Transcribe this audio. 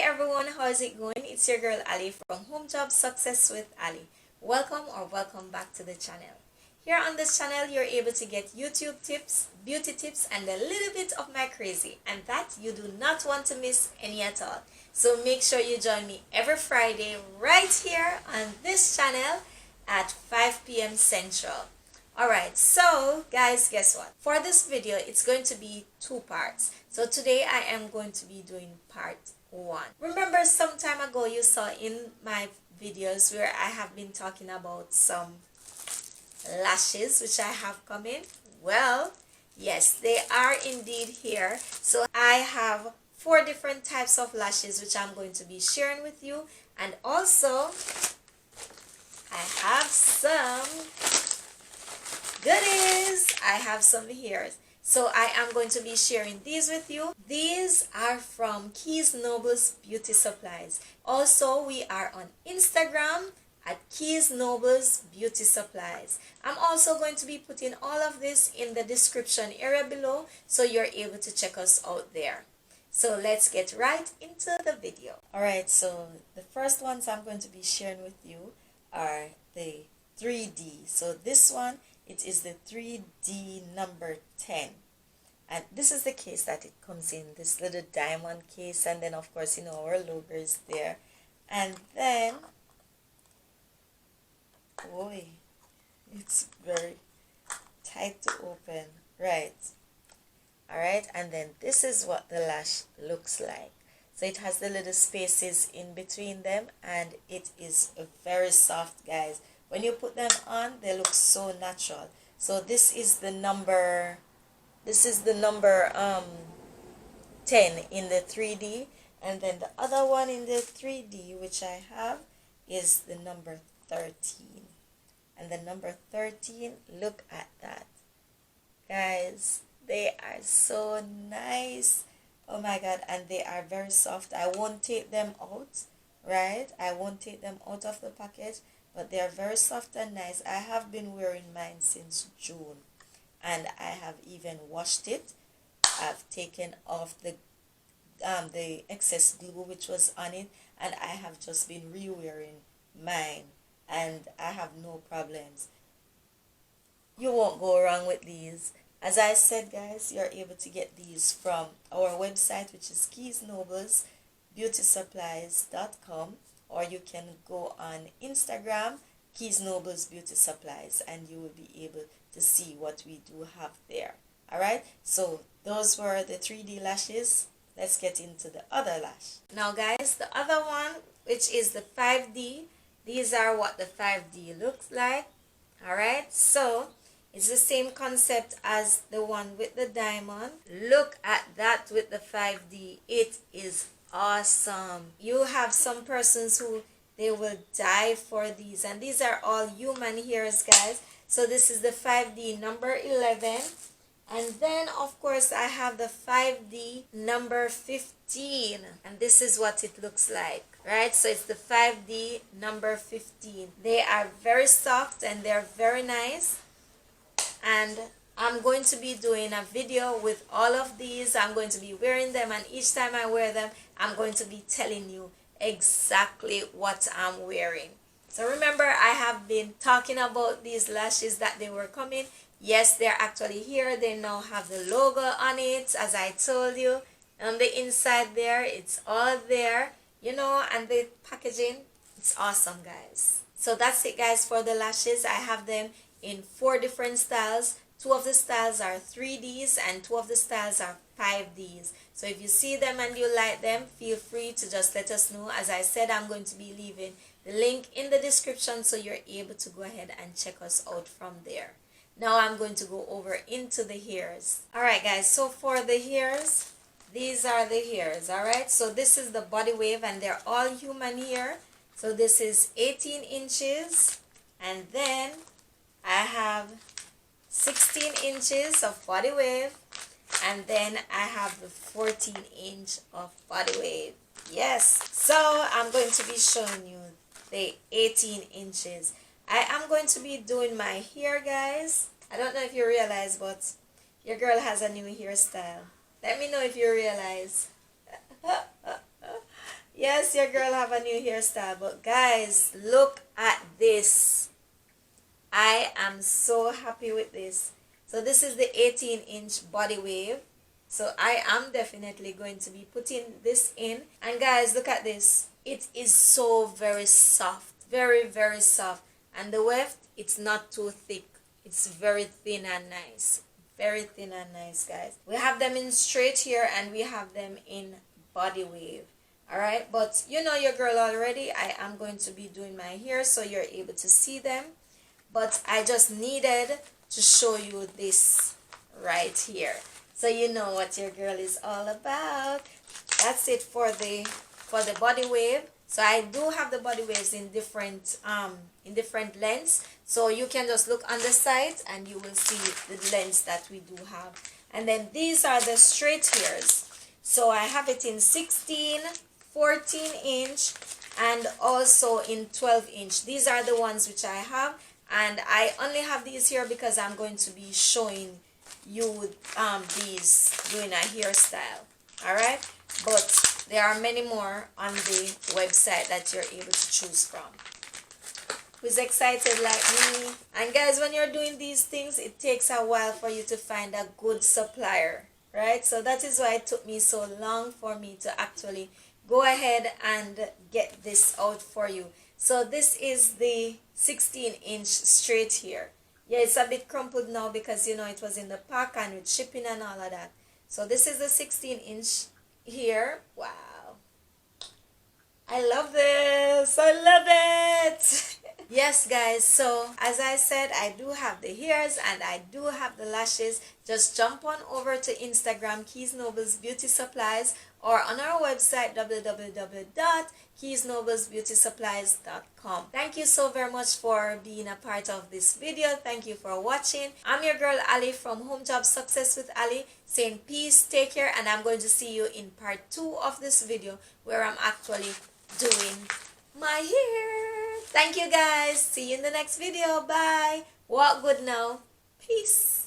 everyone, how is it going? It's your girl Ali from Home Job Success with Ali. Welcome back to the channel. Here on this channel, you're able to get YouTube tips, beauty tips, and a little bit of my crazy, and that you do not want to miss any at all. So make sure you join me every Friday right here on this channel at 5 p.m. Central. Alright, so guys, guess what? For this video, it's going to be two parts. So today I am going to be doing part 1. Remember some time ago you saw in my videos where I have been talking about some lashes which I have coming? Well, yes, they are indeed here. So I have 4 different types of lashes which I'm going to be sharing with you, and also I have some goodies. I have some here. So I am going to be sharing these with you. These are from Keisenobles Beauty Supplies. Also, we are on Instagram at Keisenobles Beauty Supplies. I'm also going to be putting all of this in the description area below, so you're able to check us out there. So let's get right into the video. Alright, so the first ones I'm going to be sharing with you are the 3D. So this one, it is the 3D number 10. And this is the case that it comes in, this little diamond case, and then of course, our logo is there. And then, boy, it's very tight to open, right? Alright, and then this is what the lash looks like. So it has the little spaces in between them, and it is very soft, guys. When you put them on, they look so natural. So this is the number 10 in the 3D, and then the other one in the 3D which I have is the number 13. And the number 13, look at that, guys. They are so nice. Oh my god, and they are very soft. I won't take them out, right? I won't take them out of the package, but they are very soft and nice. I have been wearing mine since June, and I have even washed it. I've taken off the excess glue which was on it, and I have just been re-wearing mine, and I have no problems. You won't go wrong with these. As I said, guys, you're able to get these from our website, which is Keisenobles Beauty Supplies.com, or you can go on Instagram, Keisenobles Beauty Supplies, and you will be able to see what we do have there. Alright, so those were the 3D lashes. Let's get into the other lash. Now guys, the other one, which is the 5D, these are what the 5D looks like. Alright, so it's the same concept as the one with the diamond. Look at that with the 5D. It is awesome. You have some persons who they will die for these, and these are all human hairs, guys. So this is the 5D number 11, and then of course I have the 5D number 15, and this is what it looks like, right? So it's the 5D number 15. They are very soft and they're very nice, and I'm going to be doing a video with all of these. I'm going to be wearing them, and each time I wear them, I'm going to be telling you exactly what I'm wearing. So remember, I have been talking about these lashes that they were coming. Yes, they're actually here. They now have the logo on it, as I told you. On the inside there, it's all there, and the packaging, it's awesome, guys. So that's it, guys, for the lashes. I have them in 4 different styles. 2 of the styles are 3Ds and 2 of the styles are 5Ds. So if you see them and you like them, feel free to just let us know. As I said, I'm going to be leaving the link in the description, so you're able to go ahead and check us out from there. Now I'm going to go over into the hairs. Alright guys, so for the hairs, these are the hairs. Alright, so this is the body wave, and they're all human hair. So this is 18 inches, and then I have 16 inches of body wave, and then I have the 14 inch of body wave. Yes, so I'm going to be showing you the 18 inches. I am going to be doing my hair, guys. I don't know if you realize, but your girl has a new hairstyle. Let me know if you realize. Yes, your girl have a new hairstyle, but guys, look at this. I am so happy with this. So this is the 18-inch body wave. So I am definitely going to be putting this in. And guys, look at this. It is so very soft. Very, very soft. And the weft, it's not too thick. It's very thin and nice. Very thin and nice, guys. We have them in straight here and we have them in body wave. Alright, but you know your girl already. I am going to be doing my hair so you're able to see them. But I just needed to show you this right here, so you know what your girl is all about. That's it for the body wave. So I do have the body waves in different lengths, so you can just look on the side and you will see the lengths that we do have. And then these are the straight hairs. So I have it in 16, 14 inch and also in 12 inch. These are the ones which I have. And I only have these here because I'm going to be showing you these doing a hairstyle. Alright? But there are many more on the website that you're able to choose from. Who's excited like me? And guys, when you're doing these things, it takes a while for you to find a good supplier. Right? So that is why it took me so long for me to actually go ahead and get this out for you. So this is the 16-inch straight here. Yeah, it's a bit crumpled now because you know it was in the pack and with shipping and all of that. So this is the 16-inch here. Wow. I love this. I love it. Yes, guys. So as I said, I do have the hairs and I do have the lashes. Just jump on over to Instagram, Keisenobles Beauty Supplies, or on our website, www.keisenoblesbeautysupplies.com. Thank you so very much for being a part of this video. Thank you for watching. I'm your girl Ali from Home Job Success with Ali, saying peace, take care, and I'm going to see you in part 2 of this video where I'm actually doing my hair. Thank you guys. See you in the next video. Bye. Walk good now. Peace.